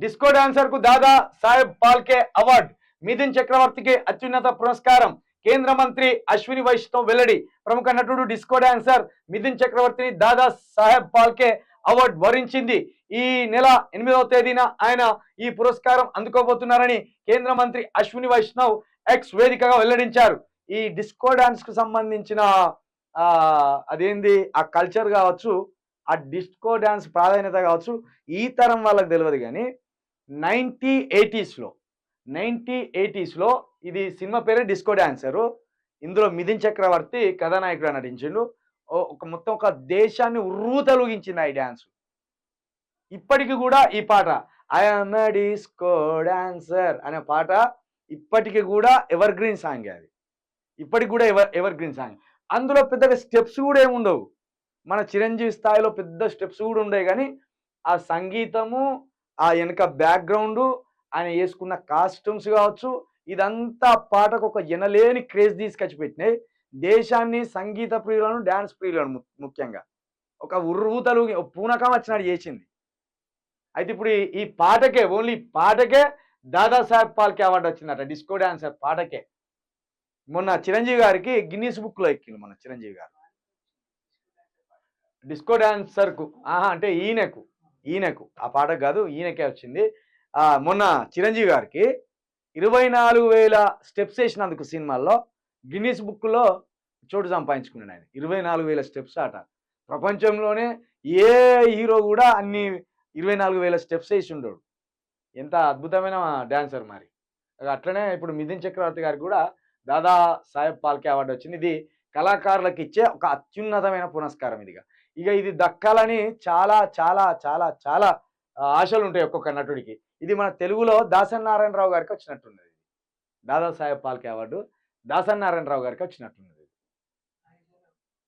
Disco dancer కు Dada Saheb Phalke award, Mithun చక్రవర్తికి అత్యున్నత పురస్కారం. కేంద్ర మంత్రి అశ్విని వైష్ణవ్ వెల్లడి. ప్రముఖ నటుడు డిస్కో డాన్సర్ మిథున్ చక్రవర్తిని దాదా సాహెబ్ పాల్కే అవార్డు వరించింది. ఈ నెల 8వ తేదీన ఆయన ఈ పురస్కారం అందుకోబోతున్నారని కేంద్ర మంత్రి అశ్విని వైష్ణవ్ ఎక్స్ వేదికగా వెల్లడించారు. ఈ డిస్కో డాన్స్ కు సంబంధించిన అదేంది ఆ కల్చర్ కావచ్చు, ఆ డిస్కో డాన్స్ ప్రాధాన్యత కావచ్చు, ఈ తరం వాళ్ళకి తెలియదు. కానీ 1980s లో ఇది సినిమా పేరే డిస్కో డాన్సరు. ఇందులో మిథున్ చక్రవర్తి కథానాయకుడు నటించిండు. మొత్తం ఒక దేశాన్ని ఉర్రూతలూగించింది ఈ డాన్స్. ఇప్పటికి కూడా ఈ పాట ఐఎమ్ ఏ డిస్కో డాన్సర్ అనే పాట ఇప్పటికి కూడా ఎవర్ గ్రీన్ సాంగ్. అది ఇప్పటికి కూడా ఎవర్ గ్రీన్ సాంగ్. అందులో పెద్దగా స్టెప్స్ కూడా ఏముండవు. మన చిరంజీవి స్థాయిలో పెద్ద స్టెప్స్ కూడా ఉండవు. కానీ ఆ సంగీతము, ఆ వెనక బ్యాక్గ్రౌండ్, ఆయన వేసుకున్న కాస్ట్యూమ్స్ కావచ్చు, ఇదంతా పాటకు ఒక ఎనలేని క్రేజ్ తీసుకొచ్చి పెట్టినాయి. దేశాన్ని, సంగీత ప్రియులను, డ్యాన్స్ ప్రియులను ముఖ్యంగా ఒక ఉర్రూతలు పూనకం వచ్చినట్టు చేసింది. అయితే ఇప్పుడు ఈ పాటకే, ఓన్లీ పాటకే దాదాసాహెబ్ పాల్కే అవార్డు వచ్చిందట. డిస్కో డాన్సర్ పాటకే. మొన్న చిరంజీవి గారికి గిన్నీస్ బుక్ లో ఎక్కింది. మన చిరంజీవి గారు డిస్కో డాన్సర్ కు అంటే ఈయనకు ఆ పాట కాదు, ఈయనకే వచ్చింది. మొన్న చిరంజీవి గారికి 24,000 స్టెప్స్ వేసినందుకు సినిమాల్లో గిన్నీస్ బుక్ లో చోటు సంపాదించుకున్నాడు ఆయన. 24,000 స్టెప్స్ ఆట. ప్రపంచంలోనే ఏ హీరో కూడా అన్ని 24,000 స్టెప్స్ వేసి ఉండడు. ఎంత అద్భుతమైన డాన్సర్ మరి. అట్లనే ఇప్పుడు మిథున్ చక్రవర్తి గారికి కూడా దాదా సాహెబ్ పాల్కే అవార్డు వచ్చింది. ఇది కళాకారులకు ఇచ్చే ఒక అత్యున్నతమైన పురస్కారం. ఇక ఇది దక్కాలని చాలా చాలా చాలా చాలా ఆశలు ఉంటాయి ఒక్కొక్క నటుడికి. ఇది మన తెలుగులో దాసరి నారాయణరావు గారికి వచ్చినట్టున్నది. దాదా సాహెబ్ పాల్కే అవార్డు దాసరి నారాయణరావు గారికి వచ్చినట్టున్నది.